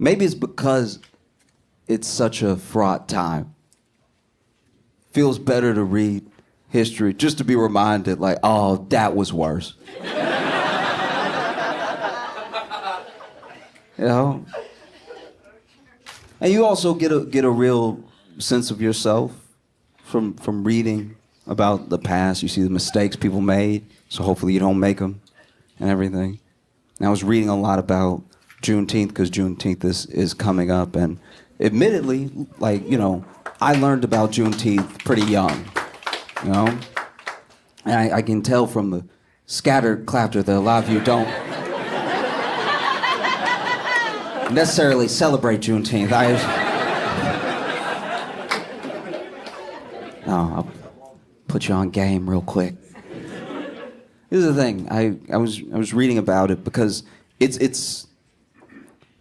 Maybe it's because it's such a fraught time. Feels better to read history just to be reminded, like, oh, that was worse. You know? And you also get a real sense of yourself from reading about the past. You see the mistakes people made, so hopefully you don't make them and everything. And I was reading a lot about Juneteenth because Juneteenth is coming up, and admittedly, like, you know, I learned about Juneteenth pretty young, you know? And I can tell from the scattered clapter that a lot of you don't necessarily celebrate Juneteenth. I'll put you on game real quick. Here's the thing. I was reading about it because it's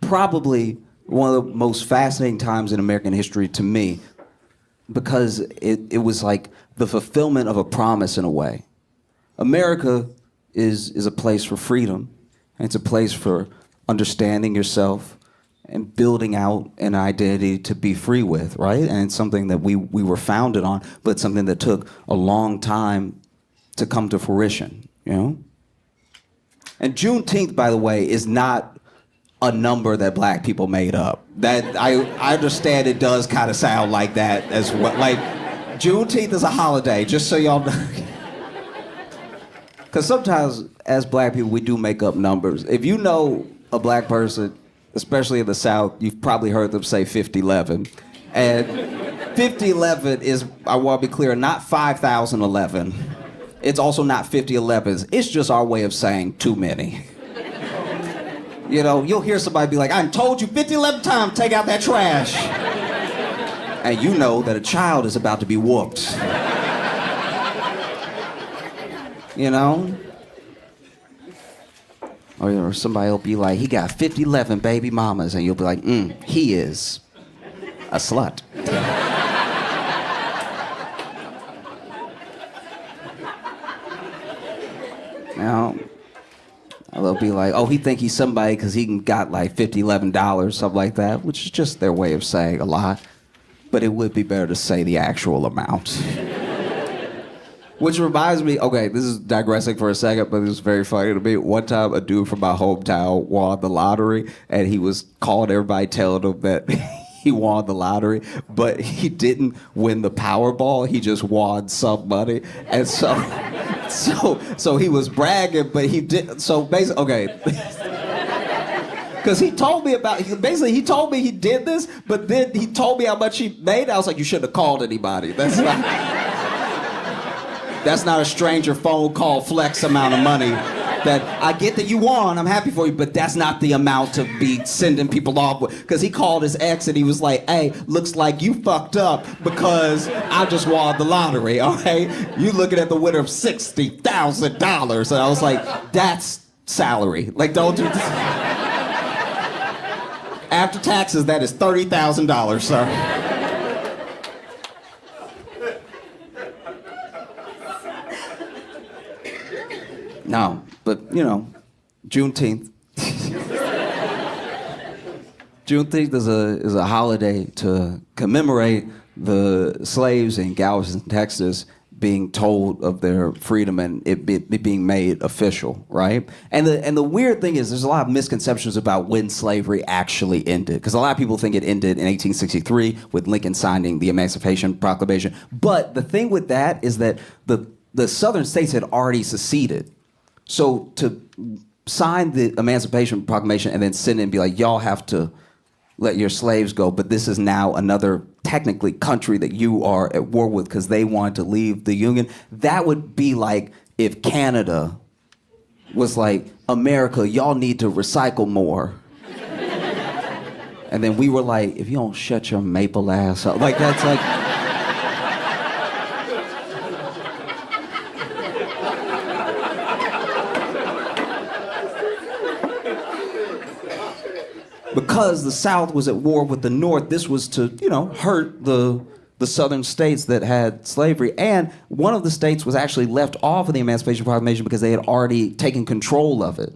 probably one of the most fascinating times in American history to me, because it was like the fulfillment of a promise in a way. America is a place for freedom, and it's a place for understanding yourself and building out an identity to be free with, right? And it's something that we were founded on, but something that took a long time to come to fruition, you know? And Juneteenth, by the way, is not a number that black people made up. That I understand it does kind of sound like that as well. Like, Juneteenth is a holiday, just so y'all know. Because sometimes, as black people, we do make up numbers. If you know a black person, especially in the South, you've probably heard them say 5011. And 5011 is, I want to be clear, not 5011. It's also not 5011s. It's just our way of saying too many. You know, you'll hear somebody be like, I told you 5011 times, take out that trash. And you know that a child is about to be whooped. You know? Or somebody will be like, he got 5011 baby mamas, and you'll be like, he is a slut. Now, they'll be like, oh, he think he's somebody because he got like $50, something like that, which is just their way of saying a lot. But it would be better to say the actual amount. Which reminds me, okay, this is digressing for a second, but it was very funny to me. One time, a dude from my hometown won the lottery, and he was calling everybody, telling them that he won the lottery, but he didn't win the Powerball. He just won some money, and so he was bragging, but he did. So basically, okay. Because he told me he told me he did this, but then he told me how much he made. I was like, you shouldn't have called anybody. That's not a stranger phone call flex amount of money. That I get that you won, I'm happy for you, but that's not the amount to be sending people off with. Because he called his ex and he was like, hey, looks like you fucked up because I just won the lottery, all right? You looking at the winner of $60,000. And I was like, that's salary. Like, don't do this. After taxes, that is $30,000, sir. No, but, you know, Juneteenth. Juneteenth is a holiday to commemorate the slaves in Galveston, Texas, being told of their freedom and it being made official, right? And the weird thing is there's a lot of misconceptions about when slavery actually ended. Because a lot of people think it ended in 1863 with Lincoln signing the Emancipation Proclamation. But the thing with that is that the southern states had already seceded. So to sign the Emancipation Proclamation and then send it and be like, y'all have to let your slaves go, but this is now another technically country that you are at war with because they wanted to leave the Union. That would be like if Canada was like, America, y'all need to recycle more. And then we were like, if you don't shut your maple ass up, like that's like... Because the South was at war with the North, this was to, you know, hurt the southern states that had slavery. And one of the states was actually left off of the Emancipation Proclamation because they had already taken control of it.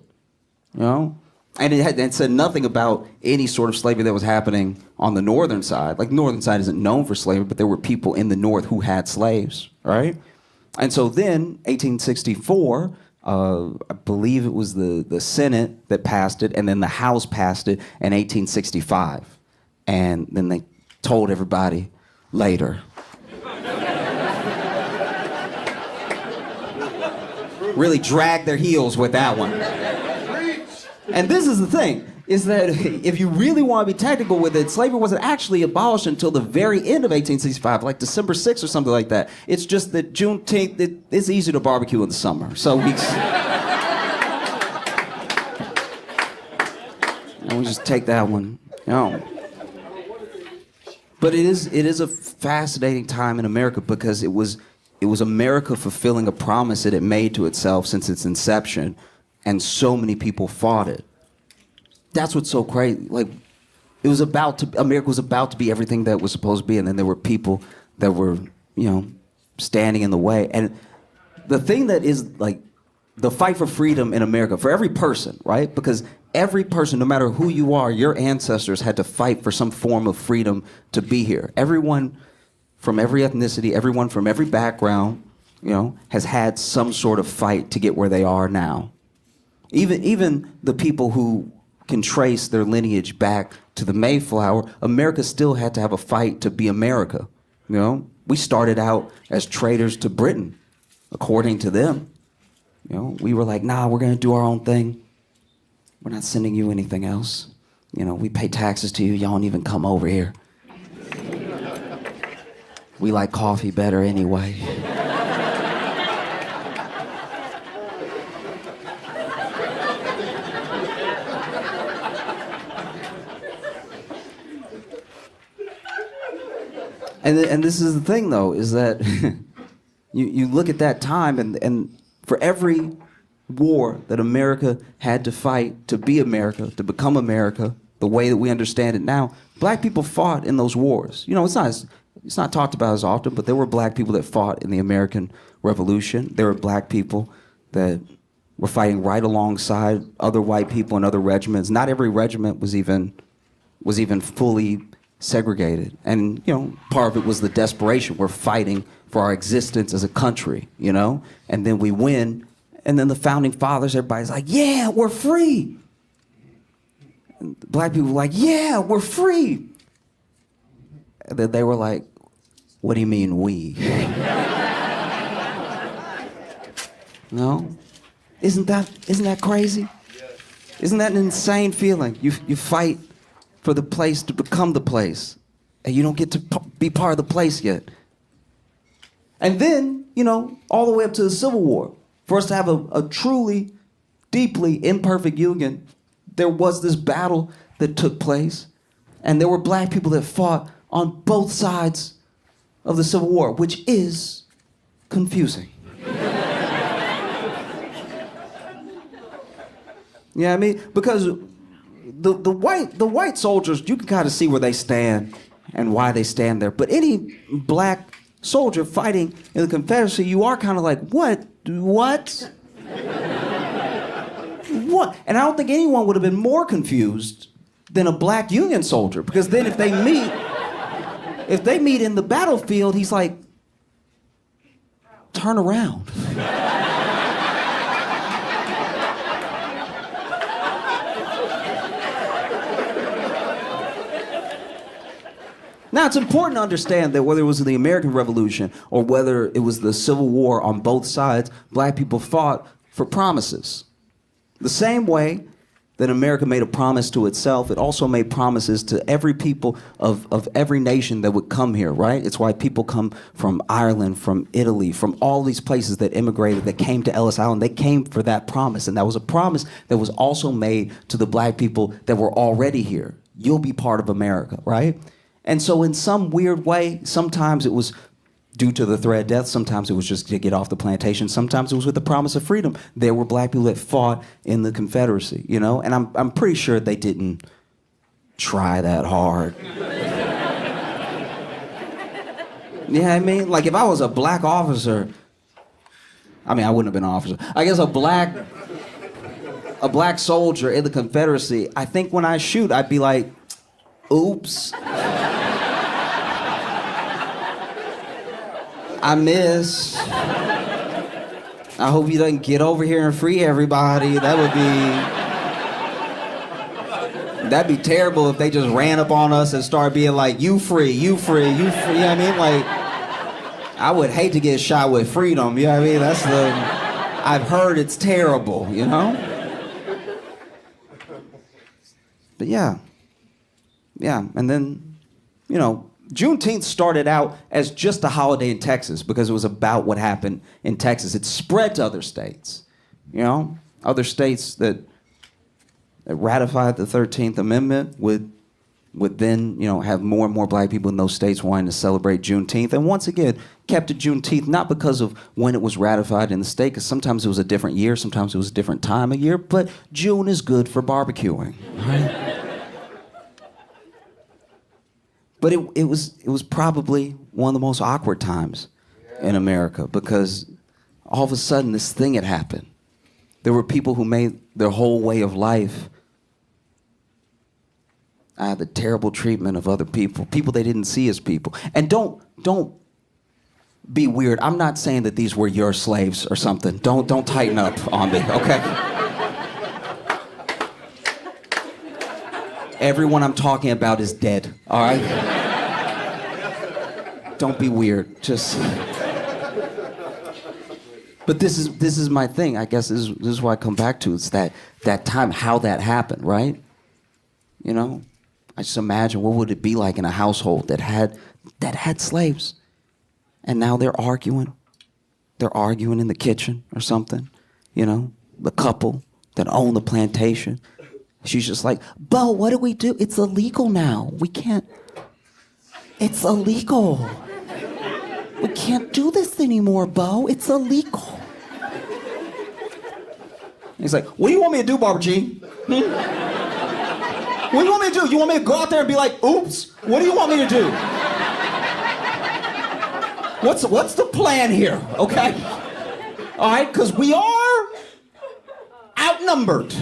You know? And it said nothing about any sort of slavery that was happening on the northern side. Like, the northern side isn't known for slavery, but there were people in the north who had slaves, right? And so then, 1864, I believe it was the Senate that passed it, and then the House passed it in 1865. And then they told everybody later. Really dragged their heels with that one. And this is the thing, is that if you really want to be technical with it, slavery wasn't actually abolished until the very end of 1865, like December 6th or something like that. It's just that Juneteenth, it's easy to barbecue in the summer. So we just take that one, you know. But it is a fascinating time in America because it was America fulfilling a promise that it made to itself since its inception. And so many people fought it. That's what's so crazy. Like, America was about to be everything that it was supposed to be, and then there were people that were, standing in the way. And the thing that is, like, the fight for freedom in America, for every person, right? Because every person, no matter who you are, your ancestors had to fight for some form of freedom to be here. Everyone from every ethnicity, everyone from every background, has had some sort of fight to get where they are now. Even the people who can trace their lineage back to the Mayflower, America still had to have a fight to be America. We started out as traitors to Britain, according to them. We were like, nah, we're gonna do our own thing. We're not sending you anything else. We pay taxes to you, y'all don't even come over here. We like coffee better anyway. And this is the thing, though, is that you look at that time, and for every war that America had to fight to be America, to become America, the way that we understand it now, black people fought in those wars. It's not talked about as often, but there were black people that fought in the American Revolution. There were black people that were fighting right alongside other white people in other regiments. Not every regiment was even fully segregated. And, part of it was the desperation. We're fighting for our existence as a country, and then we win. And then the founding fathers, everybody's like, yeah, we're free. And black people were like, yeah, we're free. And then they were like, what do you mean we? No? Isn't that crazy? Isn't that an insane feeling? You fight for the place to become the place, and you don't get to be part of the place yet. And then, all the way up to the Civil War, for us to have a truly, deeply imperfect union, there was this battle that took place, and there were black people that fought on both sides of the Civil War, which is confusing. Yeah, I mean, because the white soldiers, you can kind of see where they stand and why they stand there. But any black soldier fighting in the Confederacy, you are kind of like, what? What? What? And I don't think anyone would have been more confused than a black Union soldier, because then if they meet in the battlefield, he's like, turn around. Now, it's important to understand that whether it was the American Revolution or whether it was the Civil War, on both sides, black people fought for promises. The same way that America made a promise to itself, it also made promises to every people of every nation that would come here, right? It's why people come from Ireland, from Italy, from all these places that immigrated, that came to Ellis Island. They came for that promise, and that was a promise that was also made to the black people that were already here. You'll be part of America, right? And so in some weird way, sometimes it was due to the threat of death, sometimes it was just to get off the plantation, sometimes it was with the promise of freedom. There were black people that fought in the Confederacy, and I'm pretty sure they didn't try that hard. Yeah, I mean, like if I was a black officer, I wouldn't have been an officer. I guess a black a black soldier in the Confederacy, I think when I shoot, I'd be like, oops. I miss. I hope he doesn't get over here and free everybody. That'd be terrible if they just ran up on us and started being like, you free, you free, you free. You know what I mean? Like, I would hate to get shot with freedom. You know what I mean? I've heard it's terrible, you know? But yeah. And then, you know, Juneteenth started out as just a holiday in Texas because it was about what happened in Texas. It spread to other states, you know? Other states that ratified the 13th Amendment would then, you know, have more and more black people in those states wanting to celebrate Juneteenth. And once again, kept it Juneteenth, not because of when it was ratified in the state, because sometimes it was a different year, sometimes it was a different time of year, but June is good for barbecuing, right? But it was probably one of the most awkward times in America because all of a sudden this thing had happened. There were people who made their whole way of life the terrible treatment of other people they didn't see as people. And don't be weird. I'm not saying that these were your slaves or something. Don't tighten up on me, okay? Everyone I'm talking about is dead, all right? Don't be weird. Just. But this is my thing. I guess this is what I come back to. It's that time, how that happened, right? You know, I just imagine what would it be like in a household that had slaves, and now they're arguing. They're arguing in the kitchen or something. You know, the couple that own the plantation. She's just like, Bo, what do we do? It's illegal now. We can't. It's illegal. We can't do this anymore, Bo. It's illegal. He's like, what do you want me to do, Barbara Jean? What do you want me to do? You want me to go out there and be like, oops? What do you want me to do? What's the plan here, okay? All right, because we are outnumbered.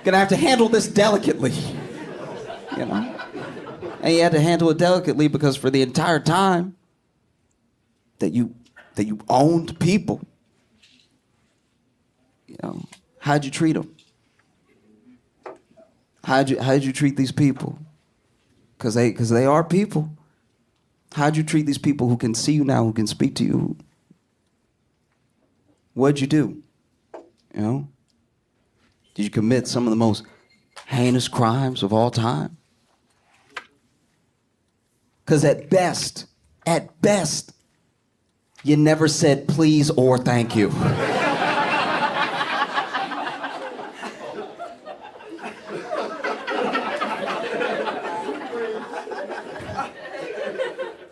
Gonna have to handle this delicately, you know? And you had to handle it delicately because for the entire time that you owned people, you know, how'd you treat them? How'd you treat these people? Because they are people. How'd you treat these people who can see you now, who can speak to you? What'd you do? You know? Did you commit some of the most heinous crimes of all time? Because at best, you never said please or thank you.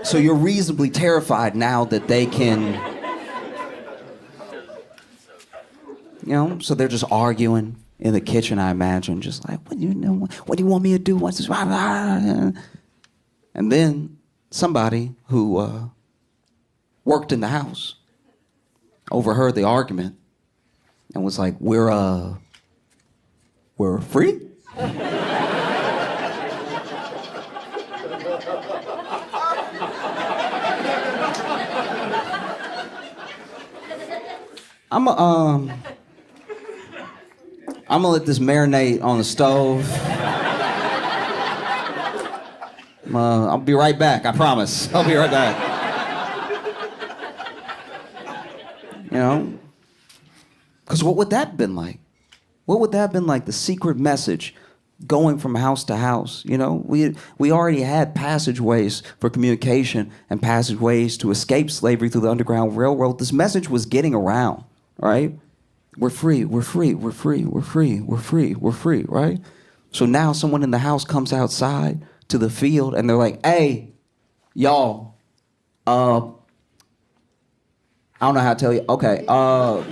So you're reasonably terrified now that they can, you know, so they're just arguing in the kitchen, I imagine, just like, what do you want me to do? What's this? And then somebody who worked in the house overheard the argument and was like, we're free? I'm gonna let this marinate on the stove. I'll be right back, I promise. I'll be right back. You know? Because what would that have been like? What would that have been like, the secret message going from house to house? You know, we already had passageways for communication and passageways to escape slavery through the Underground Railroad. This message was getting around, right? We're free, we're free, we're free, we're free, we're free, we're free, right? So now someone in the house comes outside to the field and they're like, hey, y'all, I don't know how to tell you. Okay, I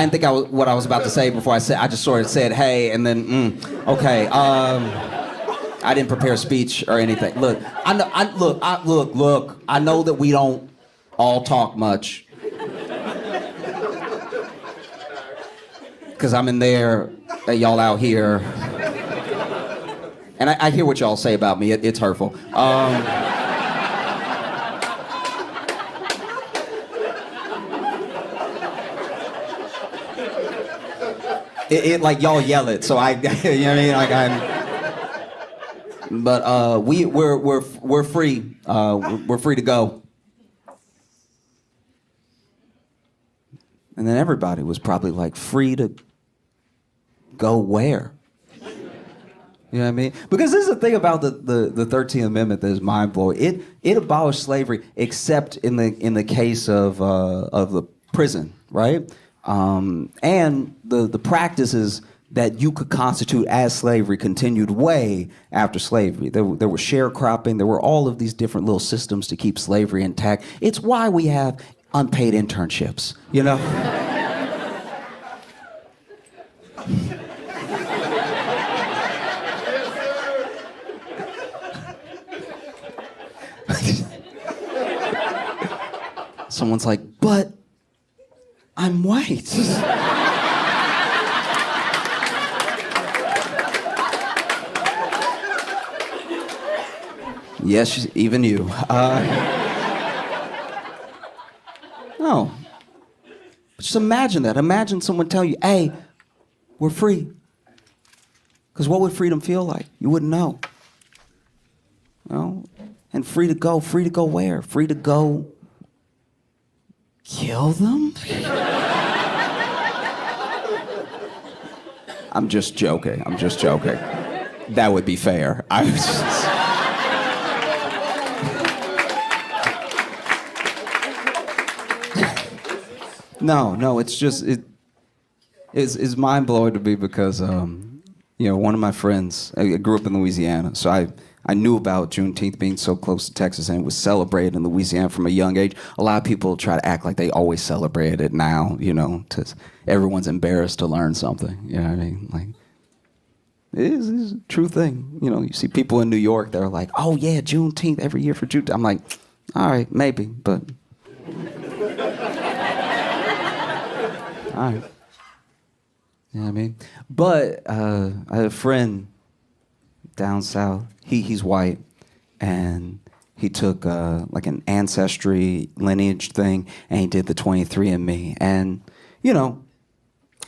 didn't think what I was about to say before I just sort of said, hey, and then, okay, I didn't prepare a speech or anything. Look, I know that we don't all talk much. because I'm in there, y'all out here. And I hear what y'all say about me. It's hurtful. Like y'all yell it, so I, you know what I mean? Like but we're free. We're free to go. And then everybody was probably like, free to go where? You know what I mean? Because this is the thing about the 13th Amendment that is mind-blowing. It abolished slavery, except in the case of the prison, right? And the practices that you could constitute as slavery continued way after slavery. There were sharecropping. There were all of these different little systems to keep slavery intact. It's why we have unpaid internships, you know? Someone's like, but I'm white. Yes, even you. No. But just imagine that. Imagine someone tell you, hey, we're free. Because what would freedom feel like? You wouldn't know. No? And free to go where? Free to go kill them? I'm just joking. That would be fair. No, it's just, it's mind-blowing to me because, one of my friends, I grew up in Louisiana, so I knew about Juneteenth being so close to Texas, and it was celebrated in Louisiana from a young age. A lot of people try to act like they always celebrate it now, everyone's embarrassed to learn something, you know what I mean? Like, it's a true thing. You see people in New York that are like, oh yeah, Juneteenth every year for Juneteenth. I'm like, all right, maybe, but... all right. You know what I mean? But I had a friend down south. He's white, and he took like an ancestry lineage thing, and he did the 23andMe. And a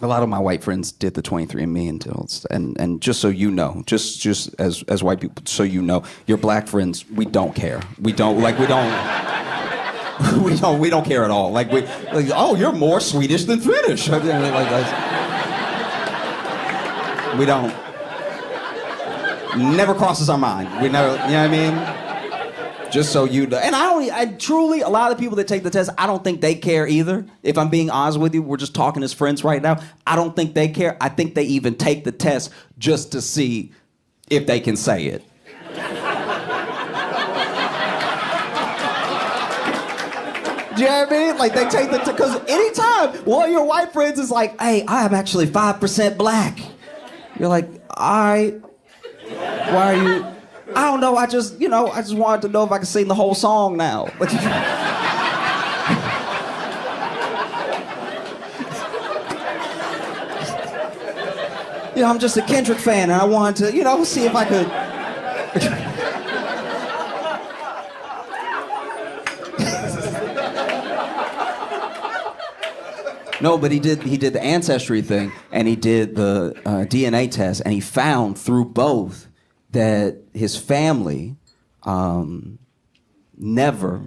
lot of my white friends did the 23andMe and just so you know, just as white people, so you know, your black friends, we don't care. We don't. We don't care at all. Oh, you're more Swedish than Finnish. We don't. Never crosses our mind. We never, you know what I mean? Just so you know. And I truly, a lot of the people that take the test, I don't think they care either. If I'm being honest with you, we're just talking as friends right now. I don't think they care. I think they even take the test just to see if they can say it. Do you know what I mean? Like, they take because anytime one of your white friends is like, hey, I am actually 5% black. You're like, all right, why are you? I don't know, I just wanted to know if I could sing the whole song now. I'm just a Kendrick fan, and I wanted to, see if I could. No, but he did the ancestry thing, and he did the DNA test, and he found through both that his family never,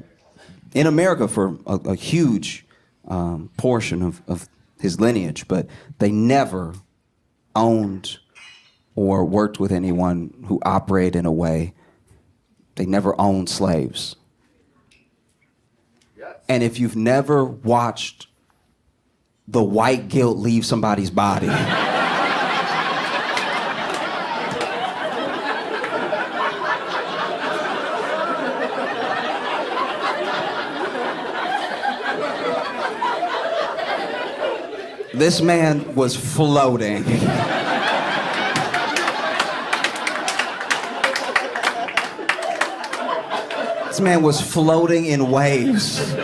in America for a huge portion of his lineage, but they never owned or worked with anyone who operated in a way. They never owned slaves. Yes. And if you've never watched the white guilt leave somebody's body. This man was floating. This man was floating in waves.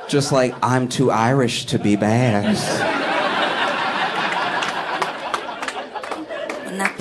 Just like, I'm too Irish to be bad. not